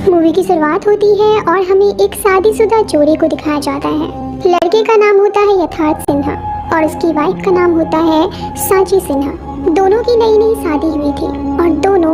Movie की शुरुआत होती है और हमें एक शादीशुदा जोड़े को दिखाया जाता है। लड़के का नाम होता है यथार्थ सिन्हा और उसकी वाइफ का नाम होता है सांची सिन्हा। दोनों की नई नई शादी हुई थी और दोनों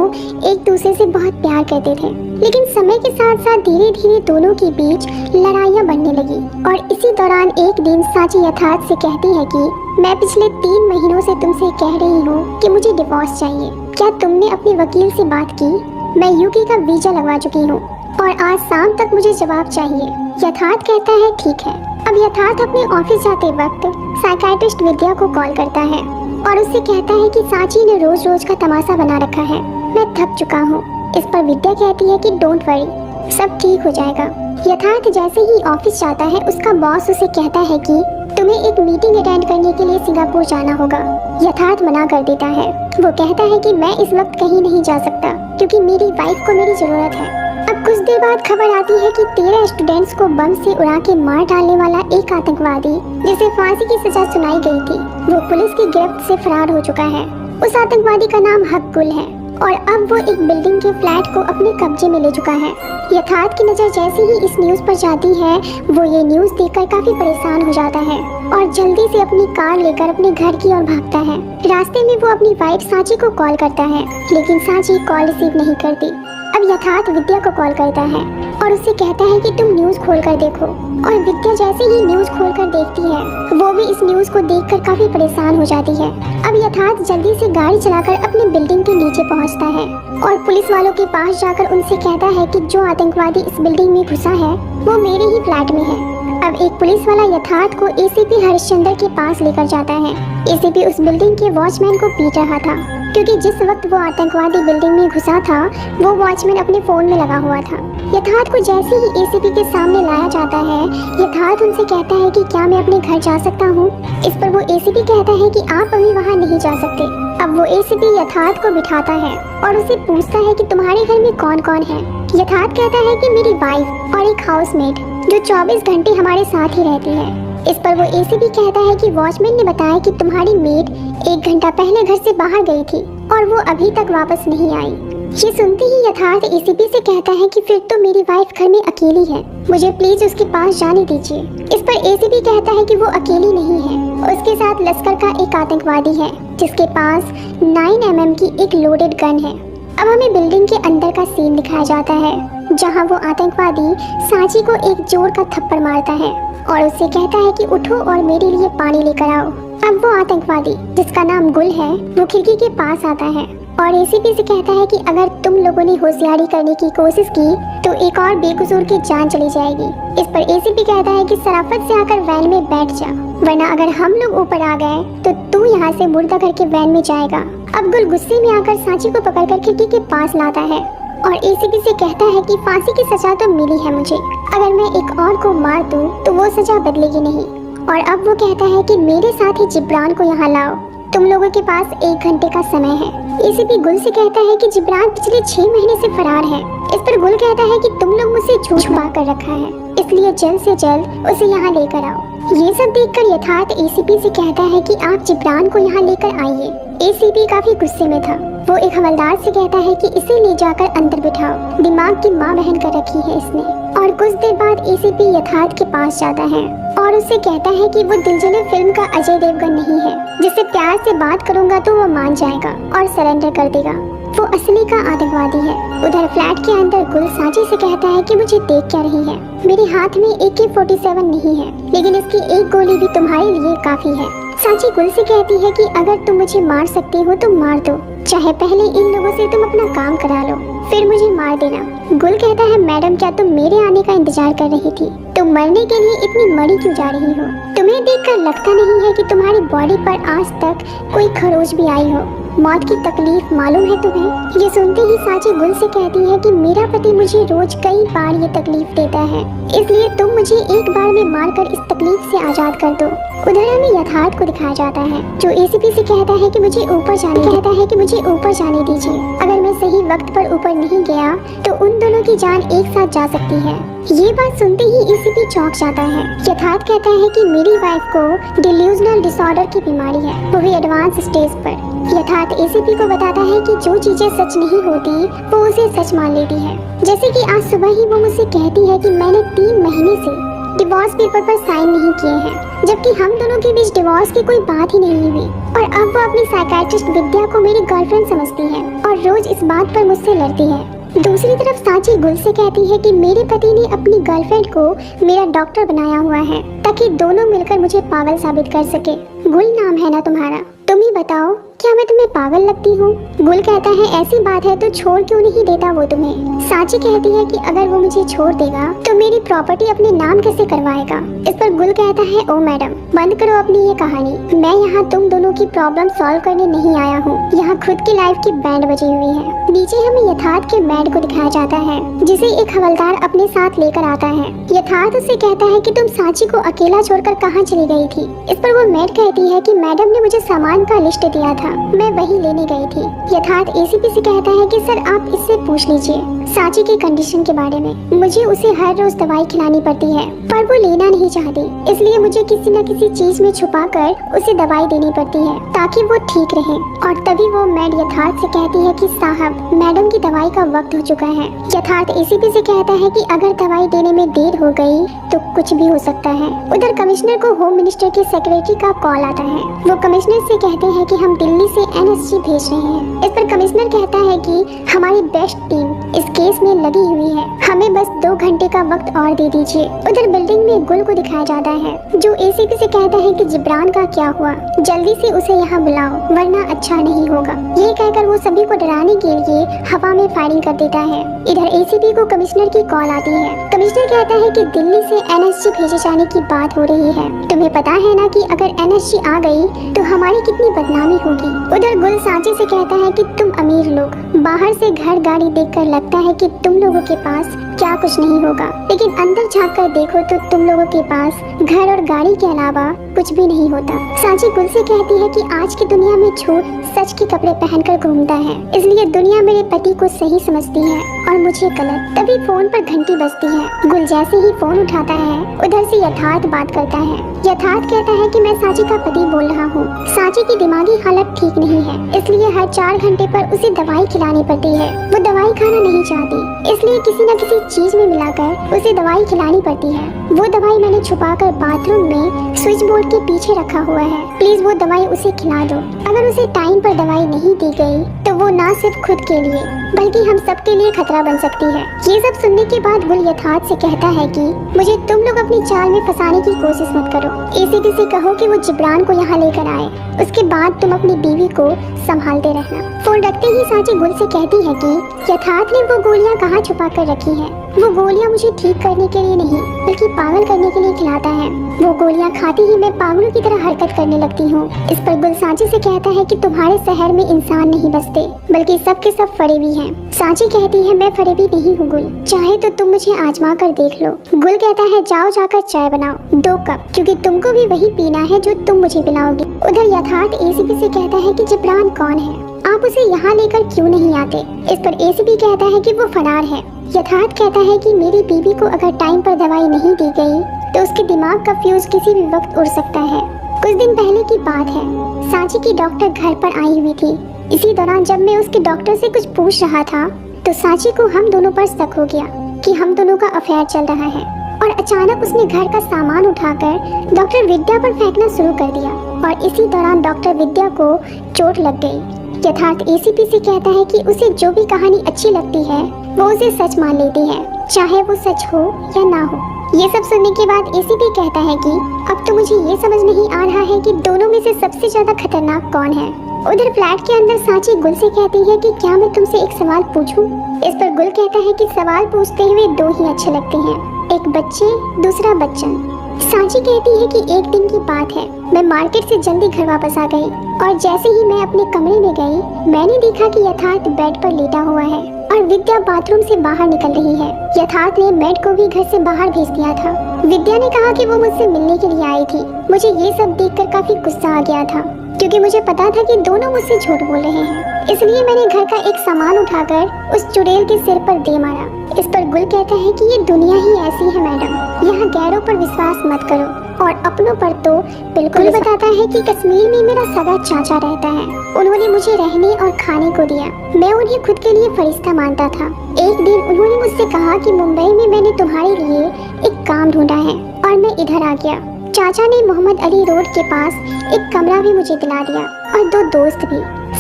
एक दूसरे से बहुत प्यार करते थे, लेकिन समय के साथ साथ धीरे धीरे दोनों के बीच लड़ाइयाँ बढ़ने लगी। और इसी दौरान एक दिन सांची यथार्थ से कहती है कि मैं पिछले 3 महीनों से तुमसे कह रही हूँ कि मुझे डिवोर्स चाहिए। क्या तुमने अपने वकील से बात की? मैं यूके का वीजा लगवा चुकी हूँ और आज शाम तक मुझे जवाब चाहिए। यथार्थ कहता है ठीक है। अब यथार्थ अपने ऑफिस जाते वक्त साइकियाट्रिस्ट विद्या को कॉल करता है और उससे कहता है कि सांची ने रोज रोज का तमाशा बना रखा है, मैं थक चुका हूँ। इस पर विद्या कहती है कि डोंट वरी, सब ठीक हो जाएगा। यथार्थ जैसे ही ऑफिस जाता है उसका बॉस उसे कहता है कि तुम्हें एक मीटिंग अटेंड करने के लिए सिंगापुर जाना होगा। यथार्थ मना कर देता है। वो कहता है कि मैं इस वक्त कहीं नहीं जा सकता क्योंकि मेरी वाइफ को मेरी जरूरत है। अब कुछ देर बाद खबर आती है कि 13 स्टूडेंट्स को बम से उड़ा के मार डालने वाला एक आतंकवादी जिसे फांसी की सजा सुनाई गई थी, वो पुलिस की गिरफ्त से फरार हो चुका है। उस आतंकवादी का नाम हक गुल है और अब वो एक बिल्डिंग के फ्लैट को अपने कब्जे में ले चुका है। यथार्थ की नज़र जैसे ही इस न्यूज़ पर जाती है, वो ये न्यूज़ देखकर काफी परेशान हो जाता है और जल्दी से अपनी कार लेकर अपने घर की ओर भागता है। रास्ते में वो अपनी वाइफ सांची को कॉल करता है, लेकिन सांची कॉल रिसीव नहीं करती। अब यथार्थ विद्या को कॉल करता है और उससे कहता है कि तुम न्यूज़ खोल कर देखो। और विद्या जैसे ही न्यूज़ खोल कर देखती है, वो भी इस न्यूज़ को देखकर काफी परेशान हो जाती है। अब यथार्थ जल्दी से गाड़ी चलाकर अपने बिल्डिंग के नीचे पहुंचता है और पुलिस वालों के पास जाकर उनसे कहता है कि जो आतंकवादी इस बिल्डिंग में घुसा है वो मेरे ही फ्लैट में है। अब एक पुलिस वाला यथार्थ को एसीपी हरिश्चंद्र के पास लेकर जाता है। एसीपी उस बिल्डिंग के वॉचमैन को पीट रहा था क्योंकि जिस वक्त वो आतंकवादी बिल्डिंग में घुसा था वो वॉचमैन अपने फोन में लगा हुआ था। यथार्थ को जैसे ही एसीपी के सामने लाया जाता है, यथार्थ उनसे कहता है कि क्या मैं अपने घर जा सकता हूँ। इस पर वो एसीपी कहता है कि आप अभी वहाँ नहीं जा सकते। अब वो एसीपी यथार्थ को बिठाता है और उसे पूछता है कि तुम्हारे घर में कौन कौन है। यथार्थ कहता है कि मेरी वाइफ और एक हाउसमेट जो 24 घंटे हमारे साथ ही रहती है। इस पर वो एसीपी कहता है कि वॉचमैन ने बताया कि तुम्हारी मेड 1 घंटा पहले घर से बाहर गई थी और वो अभी तक वापस नहीं आई। ये सुनते ही यथार्थ एसीपी से कहता है कि फिर तो मेरी वाइफ घर में अकेली है, मुझे प्लीज उसके पास जाने दीजिए। इस पर एसीपी कहता है कि वो अकेली नहीं है, उसके साथ लश्कर का एक आतंकवादी है जिसके पास 9 mm की एक लोडेड गन है। अब हमें बिल्डिंग के अंदर का सीन दिखाया जाता है जहां वो आतंकवादी सांची को एक जोर का थप्पड़ मारता है और उससे कहता है कि उठो और मेरे लिए पानी लेकर आओ। अब वो आतंकवादी जिसका नाम गुल है वो खिड़की के पास आता है और एसीपी से कहता है कि अगर तुम लोगों ने होशियारी करने की कोशिश की तो एक और बेकसूर की जान चली जाएगी। इस पर एसीपी कहता है कि शराफत से आकर वैन में बैठ जा, वरना अगर हम लोग ऊपर आ गए तो तू यहाँ से मुर्दा करके वैन में जाएगा। अब गुल गुस्से में आकर सांची को पकड़कर खिड़की के पास लाता है और एसीपी से कहता है कि फांसी की सजा तो मिली है मुझे, अगर मैं एक और को मार दूं तो वो सजा बदलेगी नहीं। और अब वो कहता है कि मेरे साथ ही जिब्रान को यहाँ लाओ, तुम लोगों के पास 1 घंटे का समय है। एसीपी गुल से कहता है कि जिब्रान पिछले 6 महीने से फरार है। इस पर गुल कहता है कि तुम लोग मुझसे झूठ छुपा कर रखा है, इसलिए जल्द से जल्द उसे यहाँ लेकर आओ। ये सब देखकर यथार्थ एसीपी से कहता है कि आप जिब्रान को यहाँ लेकर आइए। एसीपी काफी गुस्से में था। वो एक हवलदार से कहता है कि इसे ले जाकर अंदर बिठाओ, दिमाग की माँ बहन कर रखी है इसने। और कुछ देर बाद एसीपी यथार्थ के पास जाता है और उससे कहता है कि वो दिलजले फिल्म का अजय देवगन नहीं है जिससे प्यार से बात करूंगा तो वो मान जाएगा और सरेंडर कर देगा, वो असली का आतंकवादी है। उधर फ्लैट के अंदर गुल सांची से कहता है कि मुझे देख क्या रही है, मेरे हाथ में AK-47 नहीं है, लेकिन इसकी एक गोली भी तुम्हारे लिए काफी है। सांची गुल से कहती है कि अगर तुम मुझे मार सकते हो तो मार दो, चाहे पहले इन लोगों से तुम अपना काम करा लो फिर मुझे मार देना। गुल कहता है मैडम क्या तुम मेरे आने का इंतजार कर रही थी? तुम मरने के लिए इतनी मरी क्यों जा रही हो? तुम्हें देखकर लगता नहीं है कि तुम्हारी बॉडी पर आज तक कोई खरोच भी आई हो, मौत की तकलीफ मालूम है तुम्हें? ये सुनते ही सांची गुल से कहती है कि मेरा पति मुझे रोज कई बार ये तकलीफ देता है, इसलिए तुम मुझे एक बार में मारकर इस तकलीफ से आजाद कर दो। उधर हमें यथार्थ को दिखाया जाता है जो एसीपी से कहता है कि मुझे ऊपर जाने दीजिए, अगर मैं सही वक्त पर ऊपर नहीं गया तो उन दोनों की जान एक साथ जा सकती है। ये बात सुनते ही एसीपी चौंक जाता है। यथार्थ कहता है कि मेरी वाइफ को डिल्यूजनल डिसऑर्डर की बीमारी है, वो भी एडवांस स्टेज पर। यथार्थ एसीपी को बताता है कि जो चीजें सच नहीं होती वो उसे सच मान लेती है। जैसे कि आज सुबह ही वो मुझसे कहती है कि मैंने 3 महीने से डिवोर्स पेपर पर साइन नहीं किए हैं, जबकि हम दोनों के बीच डिवोर्स की कोई बात ही नहीं हुई। और अब वो अपनी साइकियाट्रिस्ट विद्या को मेरी गर्लफ्रेंड समझती है और रोज इस बात पर मुझसे लड़ती है। दूसरी तरफ सांची गुल से कहती है कि मेरे पति ने अपनी गर्लफ्रेंड को मेरा डॉक्टर बनाया हुआ है ताकि दोनों मिलकर मुझे पागल साबित कर सके। गुल नाम है ना तुम्हारा, तुम ही बताओ क्या मैं तुम्हें पागल लगती हूँ? गुल कहता है ऐसी बात है तो छोड़ क्यों नहीं देता वो तुम्हें? सांची कहती है कि अगर वो मुझे छोड़ देगा तो मेरी प्रॉपर्टी अपने नाम कैसे करवाएगा? इस पर गुल कहता है ओ मैडम बंद करो अपनी ये कहानी, मैं यहाँ तुम दोनों की प्रॉब्लम सॉल्व करने नहीं आया हूँ, यहाँ खुद की लाइफ की बैंड बजी हुई है। नीचे हमें यथार्थ के बैंड को दिखाया जाता है जिसे एक हवलदार अपने साथ लेकर आता है। यथार्थ उससे कहता है कि तुम सांची को अकेला छोड़कर कहाँ चली गई थी? इस पर वो मैड कहती है कि मैडम ने मुझे सामान का लिस्ट दिया था, मैं वही लेने गई थी। यथार्थ एसीपी से कहता है कि सर आप इससे पूछ लीजिए सांची की कंडीशन के बारे में, मुझे उसे हर रोज दवाई खिलानी पड़ती है पर वो लेना नहीं चाहती, इसलिए मुझे किसी न किसी चीज में छुपाकर उसे दवाई देनी पड़ती है ताकि वो ठीक रहे। और तभी वो मैड यथार्थ से कहती है कि साहब मैडम की दवाई का वक्त हो चुका है। यथार्थ एसीपी से कहता है कि अगर दवाई देने में देर हो गई तो कुछ भी हो सकता है। उधर कमिश्नर को होम मिनिस्टर के सेक्रेटरी का कॉल आता है, वो कमिश्नर से कहते हैं कि हम दिल्ली से एनएसजी भेज रहे हैं। इस पर कमिश्नर कहता है कि हमारी बेस्ट टीम इस केस में लगी हुई है, हमें बस 2 घंटे का वक्त और दे दीजिए। उधर बिल्डिंग में गुल को दिखाया जाता है जो एसीपी से कहता है कि जिब्रान का क्या हुआ, जल्दी से उसे यहाँ बुलाओ वरना अच्छा नहीं होगा। ये कहकर वो सभी को डराने के लिए हवा में फायरिंग कर देता है। इधर एसीपी को कमिश्नर की कॉल आती है। कमिश्नर कहता है कि दिल्ली से एनएसजी भेजे जाने की बात हो रही है, तुम्हें पता है ना कि अगर एनएसजी आ गई तो हमारी कितनी बदनामी होगी। उधर गुल सांची से कहता है कि तुम अमीर लोग बाहर से घर गाड़ी देखकर लगता है कि तुम लोगों के पास क्या कुछ नहीं होगा, लेकिन अंदर झांक कर देखो तो तुम लोगों के पास घर और गाड़ी के अलावा कुछ भी नहीं होता। सांची गुल से कहती है कि आज की दुनिया में झूठ सच के कपड़े पहनकर घूमता है, इसलिए दुनिया मेरे पति को सही समझती है और मुझे गलत। तभी फोन पर घंटी बजती है। गुल जैसे ही फोन उठाता है उधर से यथार्थ बात करता है। यथार्थ कहता है कि मैं सांची का पति बोल रहा हूँ, सांची की दिमागी हालत ठीक नहीं है, इसलिए हर 4 घंटे पर उसे दवाई खिलानी पड़ती है। वो दवाई खाना नहीं चाहती, इसलिए किसी न किसी चीज में मिलाकर उसे दवाई खिलानी पड़ती है। वो दवाई मैंने छुपाकर बाथरूम में स्विच बोर्ड के पीछे रखा हुआ है, प्लीज वो दवाई उसे खिला दो। अगर उसे टाइम पर दवाई नहीं दी गई तो वो ना सिर्फ खुद के लिए बल्कि हम सबके लिए खतरा बन सकती है। ये सब सुनने के बाद गुल यथार्थ से कहता है कि मुझे तुम लोग अपनी चाल में फंसाने की कोशिश मत करो, एसीपी से कहो कि वो जिब्रान को यहाँ लेकर आए, उसके बाद तुम अपनी बीवी को संभालते रहना। फोन रखते ही सांची गुल से कहती है कि यथार्थ ने वो गोलियाँ कहाँ छुपा कर रखी है, वो गोलियाँ मुझे ठीक करने के लिए नहीं बल्कि पागल करने के लिए खिलाता है। वो गोलियाँ खाते ही मैं पागलों की तरह हरकत करने लगती हूँ। इस पर गुल सांची से कहता है कि तुम्हारे शहर में इंसान नहीं बसते बल्कि सब के सब फरेबी हैं। सांची कहती है मैं फरेबी नहीं हूँ गुल, चाहे तो तुम मुझे आजमा कर देख लो। गुल कहता है जाओ जाकर चाय बनाओ 2 कप, क्योंकि तुमको भी वही पीना है जो तुम मुझे पिलाओगी। उधर यथार्थ एसीपी से कहता है कि जिब्रान कौन है, आप उसे यहाँ लेकर क्यों नहीं आते? इस पर एसीपी कहता है कि वो फरार है। यथार्थ कहता है कि मेरी बीवी को अगर टाइम पर दवाई नहीं दी गई तो उसके दिमाग का फ्यूज किसी भी वक्त उड़ सकता है। कुछ दिन पहले की बात है, सांची की डॉक्टर घर पर आई हुई थी। इसी दौरान जब मैं उसके डॉक्टर से कुछ पूछ रहा था तो सांची को हम दोनों पर शक हो गया कि हम दोनों का अफेयर चल रहा है, और अचानक उसने घर का सामान उठाकर डॉक्टर विद्या पर फेंकना शुरू कर दिया और इसी दौरान डॉक्टर विद्या को चोट लग गई। यथार्थ एसीपी से कहता है कि उसे जो भी कहानी अच्छी लगती है वो उसे सच मान लेती है, चाहे वो सच हो या ना हो। ये सब सुनने के बाद एसीपी कहता है कि अब तो मुझे ये समझ नहीं आ रहा है कि दोनों में से सबसे ज्यादा खतरनाक कौन है। उधर फ्लैट के अंदर सांची गुल से कहती है कि क्या मैं तुमसे एक सवाल पूछूं? इस पर गुल कहता है कि सवाल पूछते हुए 2 ही अच्छे लगते हैं, एक बच्चे दूसरा बच्चन। सांची कहती है कि एक दिन की बात है, मैं मार्केट से जल्दी घर वापस आ गई और जैसे ही मैं अपने कमरे में गई मैंने देखा कि यथार्थ बेड पर लेटा हुआ है और विद्या बाथरूम से बाहर निकल रही है। यथार्थ ने मेड को भी घर से बाहर भेज दिया था। विद्या ने कहा कि वो मुझसे मिलने के लिए आई थी। मुझे ये सब देखकर काफी गुस्सा आ गया था क्योंकि मुझे पता था कि दोनों मुझसे झूठ बोल रहे हैं। इसलिए मैंने घर का एक सामान उठाकर उस चुड़ैल के सिर पर दे मारा। इस पर गुल कहता है कि ये दुनिया ही ऐसी है मैडम, यहाँ गैरों पर विश्वास मत करो और अपनों पर तो बिल्कुल। बताता है कि कश्मीर में मेरा सगा चाचा रहता है, उन्होंने मुझे रहने और खाने को दिया। मैं उन्हें खुद के लिए फरिश्ता मानता था। एक दिन उन्होंने मुझसे कहा कि मुंबई में मैंने तुम्हारे लिए एक काम ढूंढा है और मैं इधर आ गया। चाचा ने मोहम्मद अली रोड के पास एक कमरा भी मुझे दिला दिया और 2 दोस्त भी।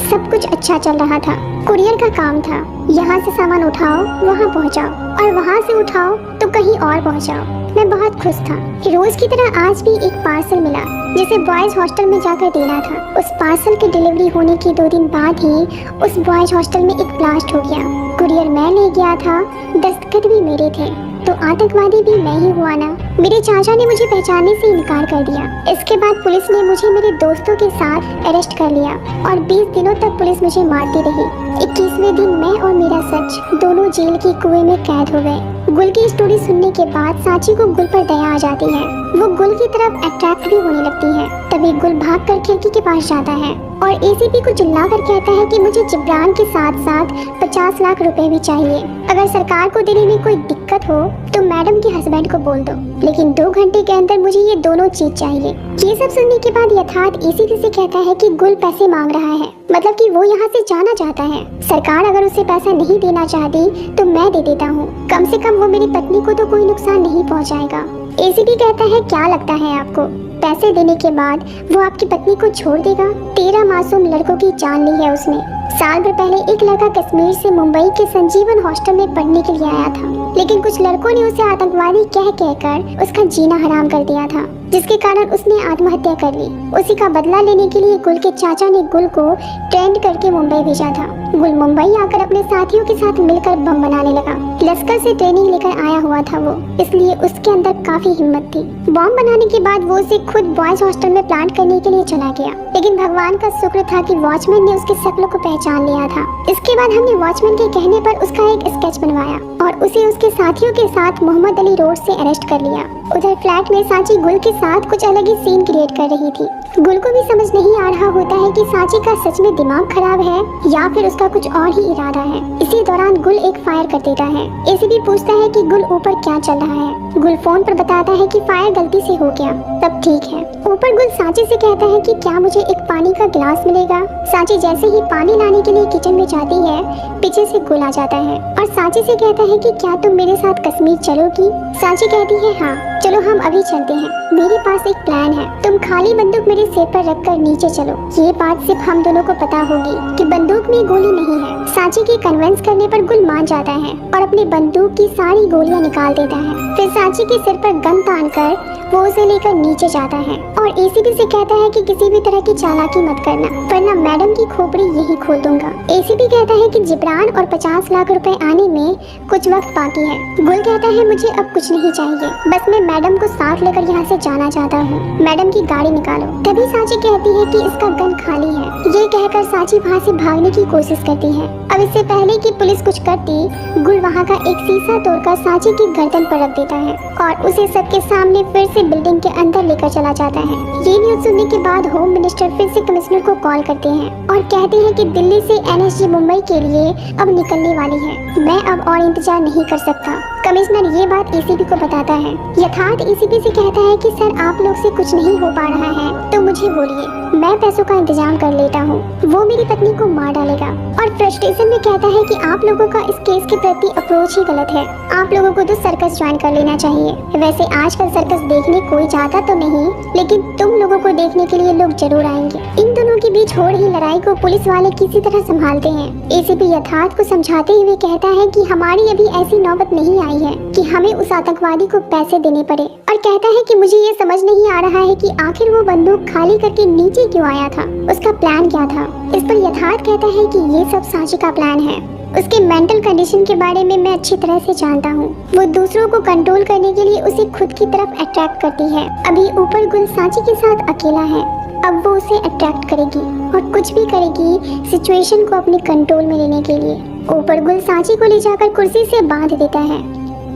सब कुछ अच्छा चल रहा था। कुरियर का काम था, यहाँ से सामान उठाओ वहाँ पहुँचाओ और वहाँ से उठाओ तो कहीं और पहुँचाओ। मैं बहुत खुश था। रोज की तरह आज भी एक पार्सल मिला जिसे बॉयज हॉस्टल में जाकर देना था। उस पार्सल की डिलीवरी होने के 2 दिन बाद ही उस बॉयज हॉस्टल में एक ब्लास्ट हो गया। कुरियर मैं ले गया था, दस्तखत भी मेरे थे, तो आतंकवादी भी मैं ही हुआ ना। मेरे चाचा ने मुझे पहचानने से इनकार कर दिया। इसके बाद पुलिस ने मुझे मेरे दोस्तों के साथ अरेस्ट कर लिया और 20 दिनों तक पुलिस मुझे मारती रही। 21वें दिन मैं और मेरा सच दोनों जेल के कुएं में कैद हो गए। गुल की स्टोरी सुनने के बाद सांची को गुल पर दया आ जाती है। वो गुल की तरफ अट्रैक्ट भी होने लगती है। तभी गुल भागकर खिड़की के पास जाता है और एसीपी को चिल्लाकर कहता है कि मुझे जिब्रान के साथ साथ 50 लाख रुपए भी चाहिए। अगर सरकार को देने में कोई दिक्कत हो तो मैडम के हस्बैंड को बोल दो, लेकिन 2 घंटे के अंदर मुझे ये दोनों चीज चाहिए। ये सब सुनने के बाद यथार्थ एसीपी से कहता है कि गुल पैसे मांग रहा है, मतलब कि वो यहाँ से जाना चाहता है। सरकार अगर उसे पैसा नहीं देना चाहती तो मैं दे देता हूँ, कम से कम वो मेरी पत्नी को तो कोई नुकसान नहीं पहुँचाएगा। एसीपी कहता है क्या लगता है आपको, पैसे देने के बाद वो आपकी पत्नी को छोड़ देगा? 13 मासूम लड़कों की जान ली है उसने। साल भर पहले एक लड़का कश्मीर से मुंबई के संजीवन हॉस्टल में पढ़ने के लिए आया था, लेकिन कुछ लड़कों ने उसे आतंकवादी कह कहकर उसका जीना हराम कर दिया था, जिसके कारण उसने आत्महत्या कर ली। उसी का बदला लेने के लिए गुल के चाचा ने गुल को ट्रेंड करके मुंबई भेजा था। गुल मुंबई आकर अपने साथियों के साथ मिलकर बम बनाने लगा। लश्कर से ट्रेनिंग लेकर आया हुआ था वो, इसलिए उसके अंदर काफी हिम्मत थी। बम बनाने के बाद वो उसे खुद बॉयज हॉस्टल में प्लांट करने के लिए चला गया, लेकिन भगवान का शुक्र था कि वॉचमैन ने उसके शक्ल को पहचान लिया था। इसके बाद हमने वॉचमैन के कहने पर उसका एक स्केच बनवाया और उसे उसके साथियों के साथ मोहम्मद अली रोड से अरेस्ट कर लिया। उधर फ्लैट में सांची गुल के साथ कुछ अलग ही सीन क्रिएट कर रही थी। गुल को भी समझ नहीं आ रहा होता है कि सांची का सच में दिमाग खराब है या फिर उसका कुछ और ही इरादा है। इसी दौरान गुल एक फायर कर देता है। एसीपी पूछता है कि गुल ऊपर क्या चल रहा है। गुल फोन पर बताता है कि फायर गलती से हो गया, तब ठीक है। ऊपर गुल सांची से कहता है कि क्या मुझे एक पानी का गिलास मिलेगा। सांची जैसे ही पानी लाने के लिए किचन में जाती है, पीछे से गुल आ जाता है और सांची से कहता है कि क्या तुम मेरे साथ कश्मीर चलोगी। सांची कहती है हाँ चलो हम अभी चलते हैं, मेरे पास एक प्लान है। तुम खाली बंदूक मेरे सिर पर रखकर नीचे चलो। ये बात सिर्फ हम दोनों को पता होगी कि बंदूक में गोली नहीं है। सांची के कन्विंस करने पर गुल मान जाता है और अपनी बंदूक की सारी गोलियां निकाल देता है। फिर सांची के सिर पर गन तानकर वो उसे लेकर नीचे जाता है और एसीपी से कहता है कि किसी भी तरह की चालाकी मत करना, वरना मैडम की खोपड़ी यही खोल दूंगा। एसीपी कहता है कि जिब्रान और 50 लाख रुपए आने में कुछ वक्त बाकी है। गुल कहता है मुझे अब कुछ नहीं चाहिए, बस मैं मैडम को साथ लेकर यहाँ से जाना चाहता हूँ। मैडम की गाड़ी निकालो। तभी सांची कहती है कि इसका गन खाली है। ये कहकर सांची वहाँ से भागने की कोशिश करती है। अब इससे पहले कि पुलिस कुछ करती, गुल वहाँ का एक शीशा तोड़कर सांची की गर्दन पर रख देता है और उसे सबके सामने फिर से बिल्डिंग के अंदर लेकर चला जाता है। ये न्यूज सुनने के बाद होम मिनिस्टर फिर से कमिश्नर को कॉल करते हैं और कहते हैं कि दिल्ली से एनएसजी मुंबई के लिए अब निकलने वाली है। मैं अब और इंतजार नहीं कर सकता। कमिश्नर ये बात एसीपी को बताता है। यथार्थ एसीपी से कहता है कि सर आप लोग से कुछ नहीं हो पा रहा है तो मुझे बोलिए, मैं पैसों का इंतजाम कर लेता हूँ। वो मेरी पत्नी को मार डालेगा और फ्रस्ट्रेशन में कहता है कि आप लोगों का इस केस के प्रति अप्रोच ही गलत है। आप लोगों को तो सर्कस ज्वाइन कर लेना चाहिए। वैसे आजकल सर्कस देखने कोई जाता तो नहीं, लेकिन तुम लोगों को देखने के लिए लोग जरूर आएंगे। इन दोनों के बीच हो रही लड़ाई को पुलिस वाले किसी तरह संभालते हैं। एसीपी यथार्थ को समझाते हुए कहता है कि हमारी अभी ऐसी नौबत नहीं आई है कि हमें उस आतंकवादी को पैसे देने पड़े, और कहता है कि मुझे ये समझ नहीं आ रहा है कि आखिर वो बंदूक खाली करके नीचे क्यों आया था, उसका प्लान क्या था। इस पर यथार्थ कहता है कि ये सब सांची का प्लान है। उसके मेंटल कंडीशन के बारे में मैं अच्छी तरह से जानता हूँ। वो दूसरों को कंट्रोल करने के लिए उसे खुद की तरफ अट्रैक्ट करती है। अभी ऊपर गुल सांची के साथ अकेला है, अब वो उसे अट्रैक्ट करेगी और कुछ भी करेगी सिचुएशन को अपने कंट्रोल में लेने के लिए। ऊपर गुल सांची को ले जाकर कुर्सी से बांध देता है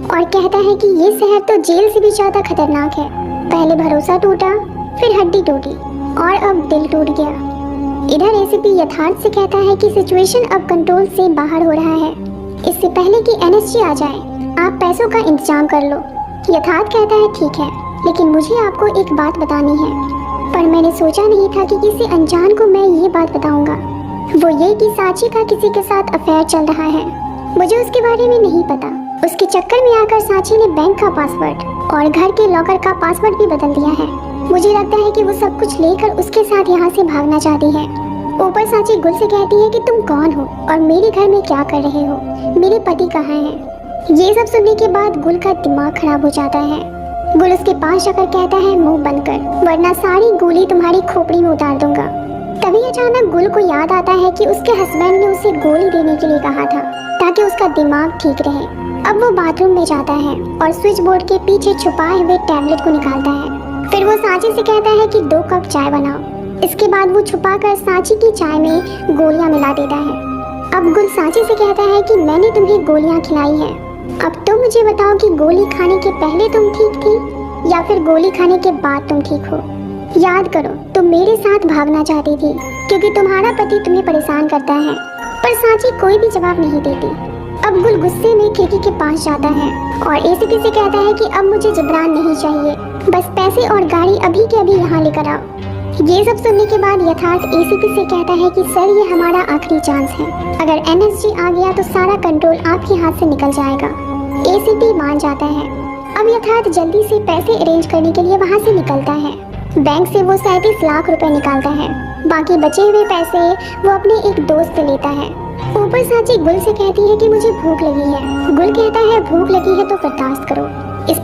और कहता है कि ये शहर तो जेल से भी ज्यादा खतरनाक है। पहले भरोसा टूटा, फिर हड्डी टूटी और अब दिल टूट गया। इधर एसीपी यथार्थ से कहता है कि सिचुएशन अब कंट्रोल से बाहर हो रहा है, इससे पहले कि एनएसजी आ जाए आप पैसों का इंतजाम कर लो। यथार्थ कहता है ठीक है, लेकिन मुझे आपको एक बात बतानी है। पर मैंने सोचा नहीं था कि किसी अनजान को मैं ये बात बताऊंगा, वो ये कि साची का किसी के साथ अफेयर चल रहा है। मुझे उसके बारे में नहीं पता। उसके चक्कर में आकर साची ने बैंक का पासवर्ड और घर के लॉकर का पासवर्ड भी बदल दिया है। मुझे लगता है कि वो सब कुछ लेकर उसके साथ यहाँ से भागना चाहती है। ऊपर साची गुल से कहती है कि तुम कौन हो और मेरे घर में क्या कर रहे हो, मेरे पति कहाँ हैं। ये सब सुनने के बाद गुल का दिमाग खराब हो जाता है। गुल उसके पास जाकर कहता है मुंह बंद कर, वरना सारी गोली तुम्हारी खोपड़ी में उतार दूंगा। तभी अचानक गुल को याद आता है कि उसके हस्बैंड ने उसे गोली देने के लिए कहा था ताकि उसका दिमाग ठीक रहे। अब वो बाथरूम में जाता है और स्विच बोर्ड के पीछे छुपाए हुए टैबलेट को निकालता है। फिर वो साची से कहता है कि 2 कप चाय बनाओ। इसके बाद वो छुपाकर साची की चाय में गोलियां मिला देता है। अब गुल साची से कहता है कि मैंने तुम्हें गोलियां खिलाई हैं, अब तुम मुझे बताओ कि गोली खाने के पहले तुम ठीक थी या फिर गोली खाने के बाद तुम ठीक हो। याद करो, तुम मेरे साथ भागना चाहती थी क्योंकि तुम्हारा पति तुम्हें परेशान करता है। पर साची कोई भी जवाब नहीं देती। अब गुल गुस्से में खिड़की के पास जाता है और एसीपी से कहता है कि अब मुझे जबरान नहीं चाहिए, बस पैसे और गाड़ी अभी के अभी यहाँ लेकर आओ। ये सब सुनने के बाद यथार्थ एसीपी से कहता है कि सर, ये हमारा आखिरी चांस है। अगर एनएसजी आ गया तो सारा कंट्रोल आपके हाथ से निकल जाएगा। एसीपी मान जाता है। अब यथार्थ जल्दी से पैसे अरेंज करने के लिए वहाँ से निकलता है। बैंक से वो 37 लाख रुपए निकालता है। बाकी बचे हुए पैसे वो अपने एक दोस्त से लेता है। ऊपर साची गुल से कहती है कि मुझे भूख लगी है। गुल कहता है भूख लगी है तो बर्दाश्त करो, इस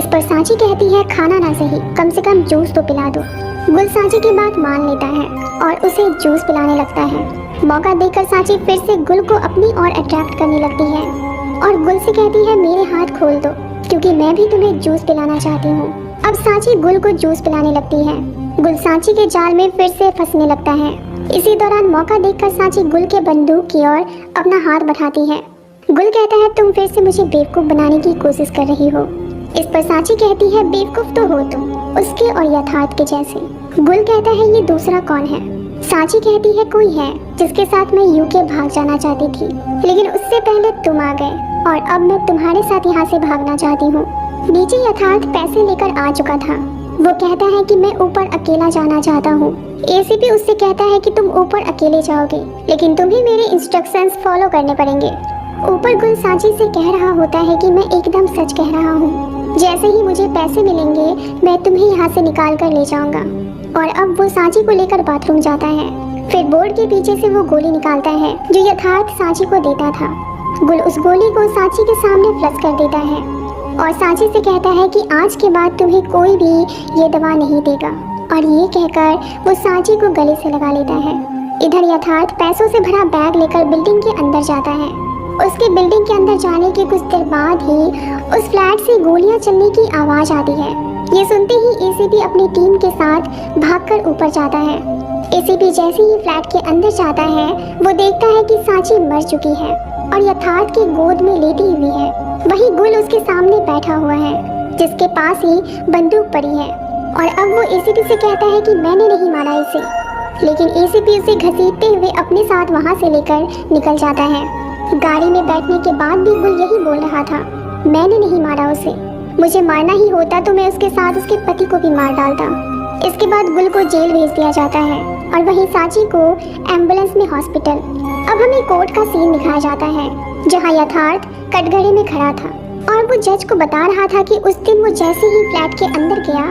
पर साची कहती है खाना ना सही, कम से कम जूस तो पिला दो। गुल साची की बात मान लेता है और उसे जूस पिलाने लगता है। मौका देकर साची फिर से गुल को अपनी ओर अट्रैक्ट करने लगती है और गुल से कहती है मेरे हाथ खोल दो क्योंकि मैं भी तुम्हें जूस पिलाना चाहती हूँ। अब साची गुल को जूस पिलाने लगती है। गुल साची के जाल में फिर से फंसने लगता है। इसी दौरान मौका देखकर साची गुल के बंदूक की ओर अपना हाथ बढ़ाती है। गुल कहता है तुम फिर से मुझे बेवकूफ बनाने की कोशिश कर रही हो। इस पर साची कहती है बेवकूफ तो हो तुम, उसके और यथार्थ के जैसे। गुल कहता है ये दूसरा कौन है। साची कहती है कोई है जिसके साथ मैं यूके भाग जाना चाहती थी, लेकिन उससे पहले तुम आ गए और अब मैं तुम्हारे साथ यहाँ से भागना चाहती हूँ। नीचे यथार्थ पैसे लेकर आ चुका था। वो कहता है कि मैं ऊपर अकेला जाना चाहता हूँ। एसीपी उससे कहता है कि तुम ऊपर अकेले जाओगे, लेकिन तुम्हें मेरे इंस्ट्रक्शंस फॉलो करने पड़ेंगे। ऊपर गुल साची से कह रहा होता है कि मैं एकदम सच कह रहा हूँ, जैसे ही मुझे पैसे मिलेंगे मैं तुम्हें यहाँ से निकाल कर ले जाऊंगा। और अब वो साची को लेकर बाथरूम जाता है। फिर बोर्ड के पीछे से वो गोली निकालता है जो यथार्थ साची को देता था। गुल उस गोली को साची के सामने फ्लश कर देता है और साची से कहता है कि आज के बाद तुम्हें कोई भी ये दवा नहीं देगा। और ये कहकर वो साची को गले से लगा लेता है। इधर यथार्थ पैसों से भरा बैग लेकर बिल्डिंग के अंदर जाता है। उसके बिल्डिंग के अंदर जाने के कुछ देर बाद ही उस फ्लैट से गोलियां चलने की आवाज आती है। ये सुनते ही एसीपी अपनी टीम के साथ भागकर ऊपर जाता है। एसीपी जैसे ही फ्लैट के अंदर जाता है वो देखता है कि साची मर चुकी है और यथार्थ की गोद में लेटी हुई है। वहीं गुल उसके सामने बैठा हुआ है जिसके पास ही बंदूक पड़ी है। और अब वो एसीपी से कहता है कि मैंने नहीं मारा इसे, लेकिन एसीपी उसे घसीटते हुए अपने साथ वहां से लेकर निकल जाता है। गाड़ी में बैठने के बाद भी गुल यही बोल रहा था, मैंने नहीं मारा उसे, मुझे मारना ही होता तो मैं उसके साथ उसके पति को भी मार डालता। इसके बाद गुल को जेल भेज दिया जाता है और वहीं साची को एम्बुलेंस में हॉस्पिटल। अब हमें कोर्ट का सीन दिखाया जाता है जहां यथार्थ कटघरे में खड़ा था और वो जज को बता रहा था कि उस दिन वो जैसे ही फ्लैट के अंदर गया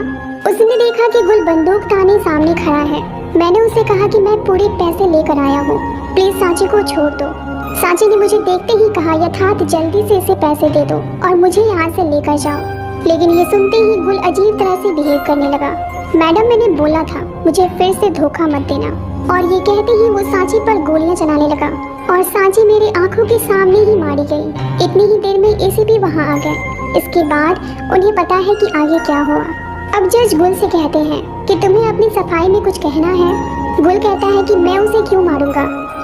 उसने देखा कि गुल बंदूक ताने सामने खड़ा है। मैंने उसे कहा कि मैं पूरे पैसे लेकर आया हूँ, प्लीज साची को छोड़ दो। साची ने मुझे देखते ही कहा यथार्थ जल्दी से इसे पैसे दे दो और मुझे यहाँ से लेकर जाओ। लेकिन ये सुनते ही गुल अजीब तरह से बिहेव करने लगा। मैडम मैंने बोला था मुझे फिर से धोखा मत देना। और ये कहते ही वो साची पर गोलियां चलाने लगा और साची मेरी आंखों के सामने ही मारी गई। इतनी ही देर में एसीपी वहां आ गए। इसके बाद उन्हें पता है कि आगे क्या हुआ। अब जज गुल से कहते हैं कि तुम्हें अपनी सफाई में कुछ कहना है। गुल कहता है कि मैं उसे क्यों मारूंगा,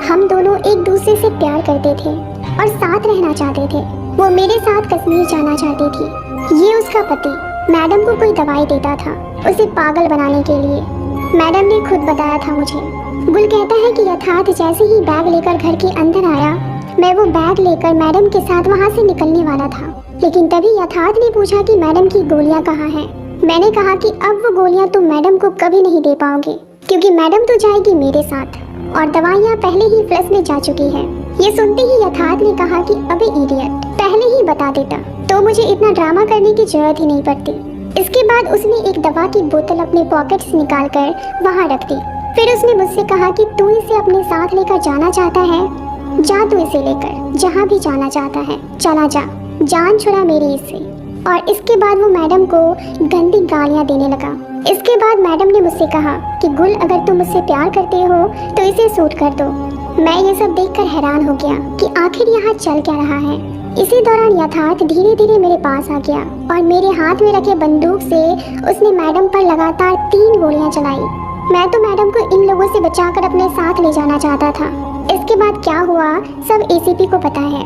हम दोनों एक दूसरे से प्यार करते थे और साथ रहना चाहते थे। वो मेरे साथ कश्मीर जाना चाहती थी। ये उसका पति मैडम को कोई दवाई देता था उसे पागल बनाने के लिए। मैडम ने खुद बताया था मुझे। गुल कहता है कि यथार्थ जैसे ही बैग लेकर घर के अंदर आया, मैं वो बैग लेकर मैडम के साथ वहाँ से निकलने वाला था, लेकिन तभी यथार्थ ने पूछा कि मैडम की गोलियाँ कहाँ हैं। मैंने कहा कि अब वो गोलियाँ तुम मैडम को कभी नहीं दे पाओगे, क्योंकि मैडम तो जाएगी मेरे साथ और दवाइयाँ पहले ही फ्लश में जा चुकी है। ये सुनते ही यथार्थ ने कहा कि अबे इडियट, पहले ही बता देता तो मुझे इतना ड्रामा करने की जरूरत ही नहीं पड़ती। इसके बाद उसने एक दवा की बोतल अपने पॉकेट से निकाल कर वहाँ रख दी। फिर उसने मुझसे कहा कि तू इसे अपने साथ लेकर जाना चाहता है, जा तू इसे लेकर जहाँ भी जाना चाहता है, चला जा, जान छुड़ा मेरी इससे। और इसके बाद वो मैडम को गंदी गालियाँ देने लगा। इसके बाद मैडम ने मुझसे कहा कि गुल, अगर तुम मुझसे प्यार करते हो तो इसे शूट कर दो। मैं ये सब देखकर हैरान हो गया कि आखिर यहाँ चल क्या रहा है। इसी दौरान यथार्थ धीरे धीरे मेरे पास आ गया और मेरे हाथ में रखे बंदूक से उसने मैडम पर लगातार 3 गोलियां चलाई। मैं तो मैडम को इन लोगों से बचाकर अपने साथ ले जाना चाहता था। इसके बाद क्या हुआ सब एसीपी को पता है।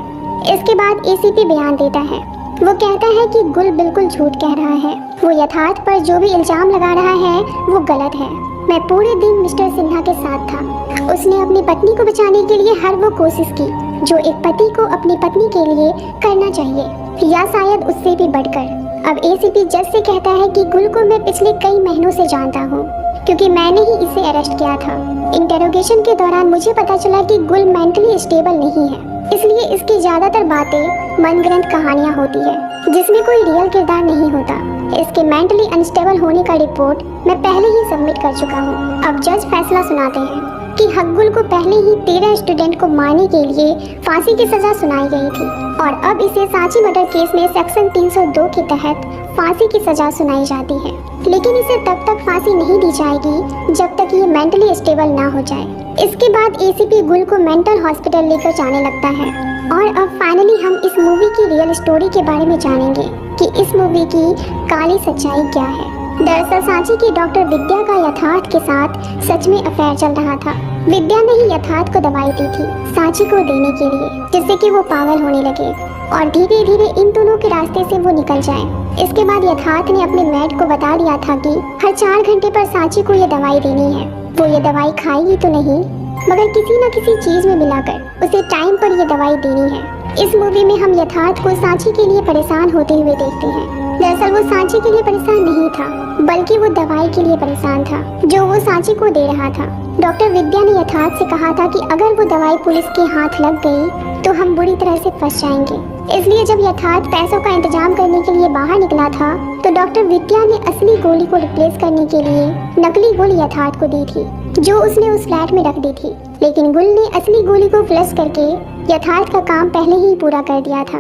इसके बाद एसीपी बयान देता है। वो कहता है कि गुल बिल्कुल झूठ कह रहा है, वो यथार्थ पर जो भी इल्जाम लगा रहा है वो गलत है। मैं पूरे दिन मिस्टर सिन्हा के साथ था। उसने अपनी पत्नी को बचाने के लिए हर वो कोशिश की जो एक पति को अपनी पत्नी के लिए करना चाहिए, या शायद उससे भी बढ़कर। अब एसीपी जज से कहता है कि गुल को मैं पिछले कई महीनों से जानता हूँ, क्योंकि मैंने ही इसे अरेस्ट किया था। इंटेरोगेशन के दौरान मुझे पता चला कि गुल मेंटली स्टेबल नहीं है, इसलिए इसकी ज्यादातर बातें मनगढ़ंत कहानियाँ होती है जिसमें कोई रियल किरदार नहीं होता। इसके मेंटली अनस्टेबल होने का रिपोर्ट मैं पहले ही सबमिट कर चुका हूँ। अब जज फैसला सुनाते हैं कि हकगुल को पहले ही 13 स्टूडेंट को मारने के लिए फांसी की सजा सुनाई गई थी और अब इसे सांची मर्डर केस में सेक्शन 302 के तहत फांसी की सजा सुनाई जाती है। लेकिन इसे तब तक फांसी नहीं दी जाएगी जब तक ये मेंटली स्टेबल ना हो जाए। इसके बाद एसीपी गुल को मेंटल हॉस्पिटल लेकर जाने लगता है। और अब फाइनली हम इस मूवी की रियल स्टोरी के बारे में जानेंगे कि इस मूवी की काली सच्चाई क्या है। दरअसल सांची की डॉक्टर विद्या का यथार्थ के साथ सच में अफेयर चल रहा था। विद्या ने ही यथार्थ को दवाई दी थी सांची को देने के लिए, जिससे कि वो पागल होने लगे और धीरे धीरे इन दोनों के रास्ते से वो निकल जाए। इसके बाद यथार्थ ने अपने मेड को बता दिया था कि हर 4 घंटे पर सांची को ये दवाई देनी है। वो ये दवाई खाएगी तो नहीं, मगर किसी न किसी चीज में मिलाकर उसे टाइम पर ये दवाई देनी है। इस मूवी में हम यथार्थ को सांची के लिए परेशान होते हुए देखते हैं। दरअसल वो सांची के लिए परेशान नहीं था, बल्कि वो दवाई के लिए परेशान था जो वो सांची को दे रहा था। डॉक्टर विद्या ने यथार्थ से कहा था कि अगर वो दवाई पुलिस के हाथ लग गई तो हम बुरी तरह से फंस जाएंगे। इसलिए जब यथार्थ पैसों का इंतजाम करने के लिए बाहर निकला था तो डॉक्टर विद्या ने असली गोली को रिप्लेस करने के लिए नकली गोली यथार्थ को दी थी, जो उसने उस फ्लैट में रख दी थी। लेकिन गुल ने असली गोली को फ्लश करके यथार्थ का काम पहले ही पूरा कर दिया था।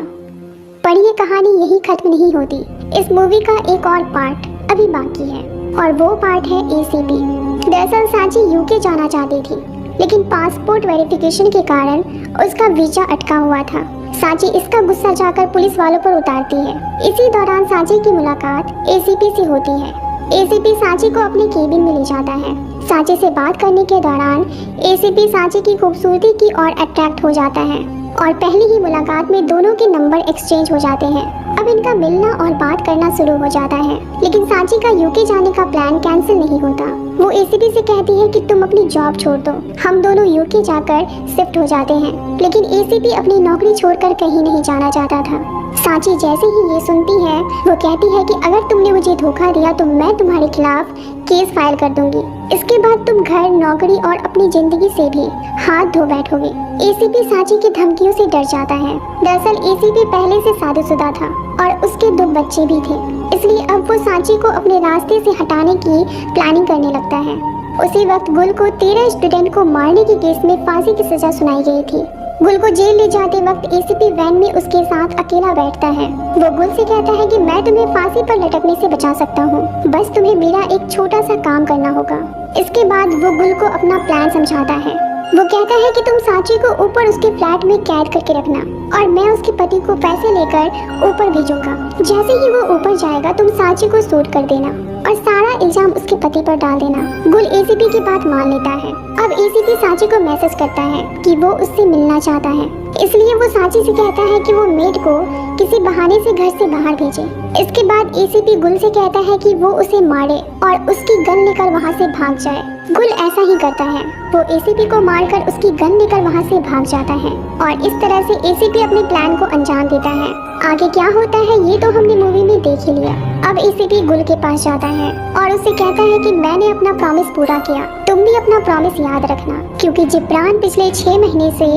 पर ये कहानी यही खत्म नहीं होती। इस मूवी का एक और पार्ट अभी बाकी है और वो पार्ट है एसीपी। दरअसल सांची यूके जाना चाहती थी, लेकिन पासपोर्ट वेरिफिकेशन के कारण उसका वीजा अटका हुआ था। सांची इसका गुस्सा जाकर पुलिस वालों पर उतारती है। इसी दौरान सांची की मुलाकात एसीपी से होती है। एसीपी सांची को अपने केबिन में ले जाता है। सांची से बात करने के दौरान एसीपी सांची की खूबसूरती की ओर अट्रैक्ट हो जाता है और पहली ही मुलाकात में दोनों के नंबर एक्सचेंज हो जाते हैं। अब इनका मिलना और बात करना शुरू हो जाता है, लेकिन सांची का यूके जाने का प्लान कैंसिल नहीं होता। वो एसीपी से कहती है कि तुम अपनी जॉब छोड़ दो, हम दोनों यूके जाकर शिफ्ट हो जाते हैं। लेकिन एसीपी अपनी नौकरी छोड़कर कहीं नहीं जाना चाहता था। सांची जैसे ही ये सुनती है वो कहती है कि अगर तुमने मुझे धोखा दिया तो मैं तुम्हारे खिलाफ केस फाइल कर दूंगी। इसके बाद तुम घर, नौकरी और अपनी जिंदगी से भी हाथ धो बैठोगे। एसीपी सांची की धमकियों से डर जाता है। दरअसल एसीपी पहले से शादीशुदा था और उसके 2 बच्चे भी थे, इसलिए अब वो सांची को अपने रास्ते से हटाने की प्लानिंग करने लगता है। उसी वक्त गुल को 13 स्टूडेंट को मारने के केस में फांसी की सजा सुनाई गई थी। गुल को जेल ले जाते वक्त एसीपी वैन में उसके साथ अकेला बैठता है। वो गुल से कहता है कि मैं तुम्हें फांसी पर लटकने से बचा सकता हूँ, बस तुम्हें मेरा एक छोटा सा काम करना होगा। इसके बाद वो गुल को अपना प्लान समझाता है। वो कहता है कि तुम सांची को ऊपर उसके फ्लैट में कैद करके रखना और मैं उसके पति को पैसे लेकर ऊपर भेजूंगा। जैसे ही वो ऊपर जाएगा तुम सांची को शूट कर देना और सारा इल्जाम उसके पति पर डाल देना। गुल एसीपी की बात मान लेता है। अब एसीपी सांची को मैसेज करता है कि वो उससे मिलना चाहता है। इसलिए वो सांची से कहता है कि वो मेड को किसी बहाने से घर से बाहर भेजे। इसके बाद एसीपी गुल से कहता है कि वो उसे मारे और उसकी गन लेकर वहाँ से भाग जाए। गुल ऐसा ही करता है, वो एसीपी को मारकर उसकी गन लेकर वहाँ से भाग जाता है और इस तरह से एसीपी अपने प्लान को अंजाम देता है। आगे क्या होता है ये तो हमने मूवी में देख ही लिया। अब एसीपी गुल के पास जाता है और उससे कहता है कि मैंने अपना प्रॉमिस पूरा किया, तुम भी अपना प्रॉमिस याद रखना, क्योंकि जिब्रान पिछले 6 महीने से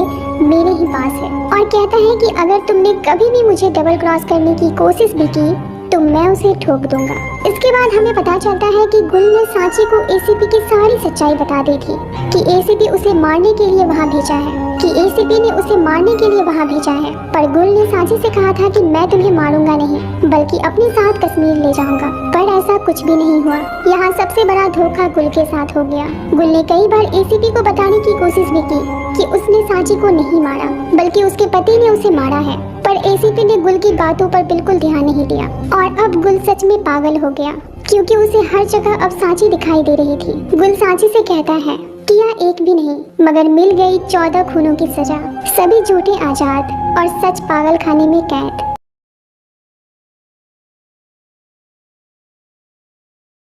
मेरे ही पास है। और कहता है कि अगर तुमने कभी भी मुझे डबल क्रॉस करने की कोशिश भी की तो मैं उसे ठोक दूंगा। इसके बाद हमें पता चलता है कि गुल ने सांची को एसीपी की सारी सच्चाई बता दी थी कि एसीपी उसे मारने के लिए वहाँ भेजा है, कि एसीपी ने उसे मारने के लिए वहाँ भेजा है। पर गुल ने सांची से कहा था कि मैं तुम्हें मारूंगा नहीं, बल्कि अपने साथ कश्मीर ले जाऊंगा। पर ऐसा कुछ भी नहीं हुआ। यहाँ सबसे बड़ा धोखा गुल के साथ हो गया। गुल ने कई बार एसीपी को बताने की कोशिश भी की कि उसने सांची को नहीं मारा, बल्कि उसके पति ने उसे मारा है। पर एसीपी ने गुल की बातों पर बिल्कुल ध्यान नहीं दिया और अब गुल सच में पागल हो गया, क्योंकि उसे हर जगह अब सांची दिखाई दे रही थी। गुल सांची से कहता है, किया एक भी नहीं, मगर मिल गई 14 खूनों की सजा, सभी झूठे आजाद और सच पागल खाने में कैद।